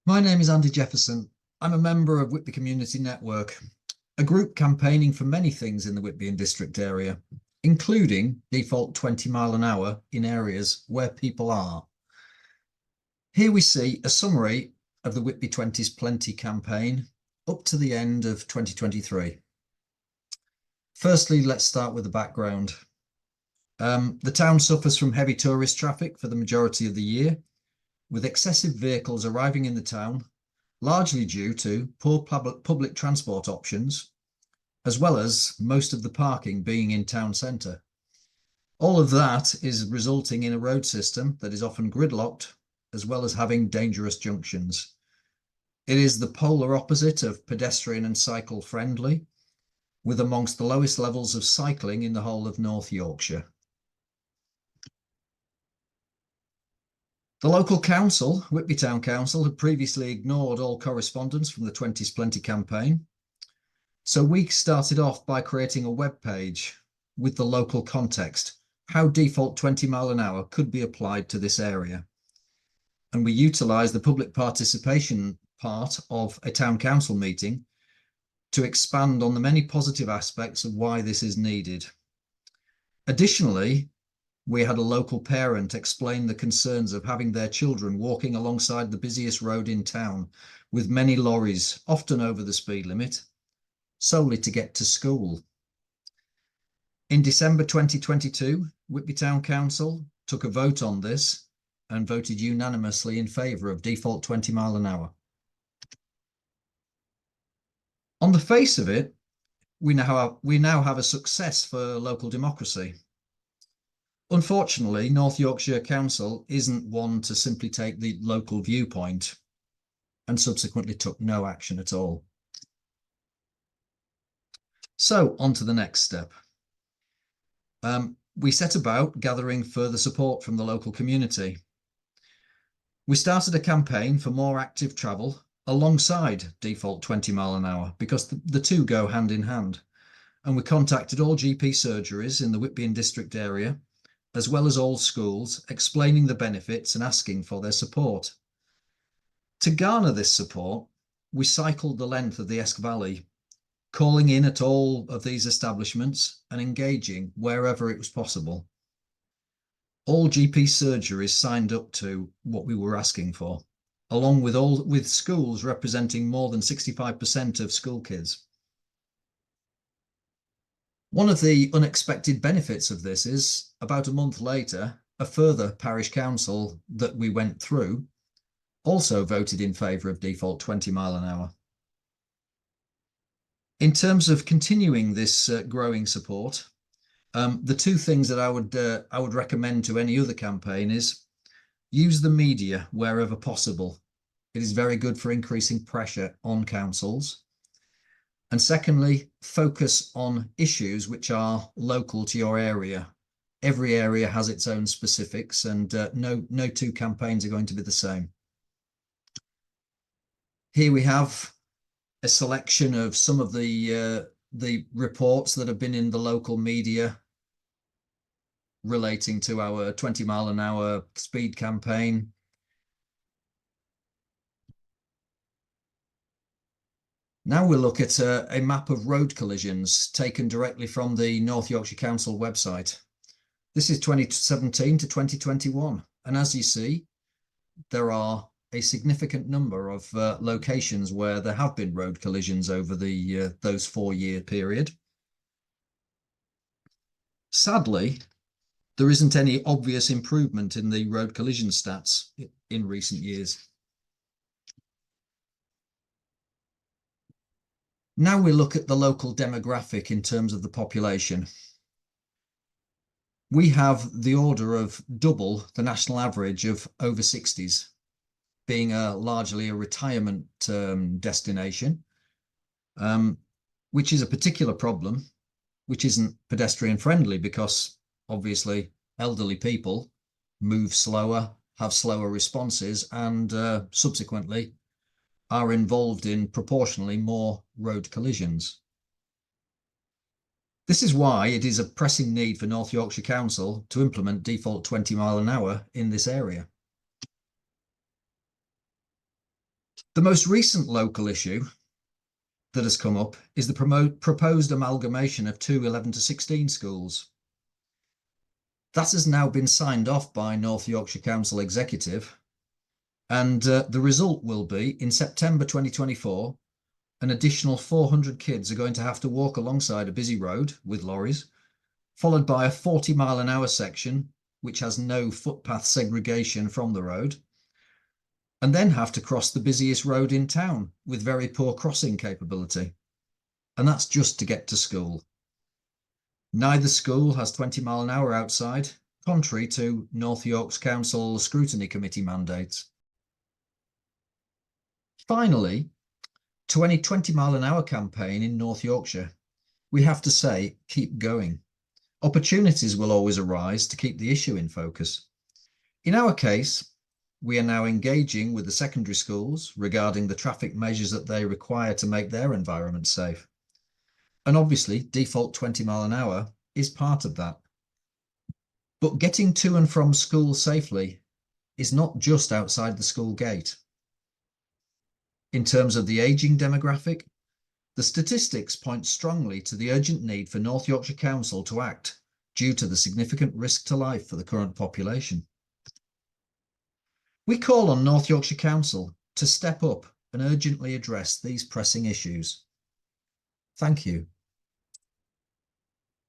My name is Andy Jefferson. I'm a member of Whitby Community Network, a group campaigning for many things in the Whitby and district area, including default 20 mile an hour in areas where people are. Here we see a summary of the Whitby 20s Plenty campaign up to the end of 2023. Firstly, let's start with the background. The town suffers from heavy tourist traffic for the majority of the year, with excessive vehicles arriving in the town, largely due to poor public transport options, as well as most of the parking being in town centre. All of that is resulting in a road system that is often gridlocked, as well as having dangerous junctions. It is the polar opposite of pedestrian and cycle friendly, with amongst the lowest levels of cycling in the whole of North Yorkshire. The local council, Whitby Town Council, had previously ignored all correspondence from the 20s Plenty campaign. So we started off by creating a web page with the local context, how default 20 mile an hour could be applied to this area. And we utilised the public participation part of a town council meeting to expand on the many positive aspects of why this is needed. Additionally, we had a local parent explain the concerns of having their children walking alongside the busiest road in town with many lorries, often over the speed limit, solely to get to school. In December 2022, Whitby Town Council took a vote on this and voted unanimously in favour of default 20 mile an hour. On the face of it, we now have a success for local democracy. Unfortunately, North Yorkshire Council isn't one to simply take the local viewpoint and subsequently took no action at all. So on to the next step. We set about gathering further support from the local community. We started a campaign for more active travel alongside default 20 mile an hour because the two go hand in hand. And we contacted all GP surgeries in the Whitby and district area, as well as all schools, explaining the benefits and asking for their support. To garner this support, we cycled the length of the Esk Valley, calling in at all of these establishments and engaging wherever it was possible. All GP surgeries signed up to what we were asking for, along with schools representing more than 65% of school kids. One of the unexpected benefits of this is, about a month later, a further parish council that we went through also voted in favour of default 20 mile an hour. In terms of continuing this growing support, the two things that I would recommend to any other campaign is use the media wherever possible. It is very good for increasing pressure on councils. And secondly, focus on issues which are local to your area. Every area has its own specifics, and no two campaigns are going to be the same. Here we have a selection of some of the reports that have been in the local media relating to our 20 mile an hour speed campaign. Now we'll look at a map of road collisions taken directly from the North Yorkshire Council website. This is 2017 to 2021. And as you see, there are a significant number of locations where there have been road collisions over those 4-year period. Sadly, there isn't any obvious improvement in the road collision stats in recent years. Now we look at the local demographic in terms of the population. We have the order of double the national average of over 60s, being largely a retirement destination, which is a particular problem, which isn't pedestrian friendly because obviously elderly people move slower, have slower responses, and subsequently are involved in proportionally more road collisions. This is why it is a pressing need for North Yorkshire Council to implement default 20 mile an hour in this area. The most recent local issue that has come up is the proposed amalgamation of two 11 to 16 schools. That has now been signed off by North Yorkshire Council Executive, and the result will be in September 2024, an additional 400 kids are going to have to walk alongside a busy road with lorries, followed by a 40-mile-an-hour section which has no footpath segregation from the road, and then have to cross the busiest road in town with very poor crossing capability. And that's just to get to school. Neither school has 20-mile-an-hour outside, contrary to North York's Council Scrutiny Committee mandates. Finally, to any 20-mile-an-hour campaign in North Yorkshire, we have to say, keep going. Opportunities will always arise to keep the issue in focus. In our case, we are now engaging with the secondary schools regarding the traffic measures that they require to make their environment safe. And obviously, default 20 mile an hour is part of that. But getting to and from school safely is not just outside the school gate. In terms of the ageing demographic, the statistics point strongly to the urgent need for North Yorkshire Council to act due to the significant risk to life for the current population. We call on North Yorkshire Council to step up and urgently address these pressing issues. Thank you.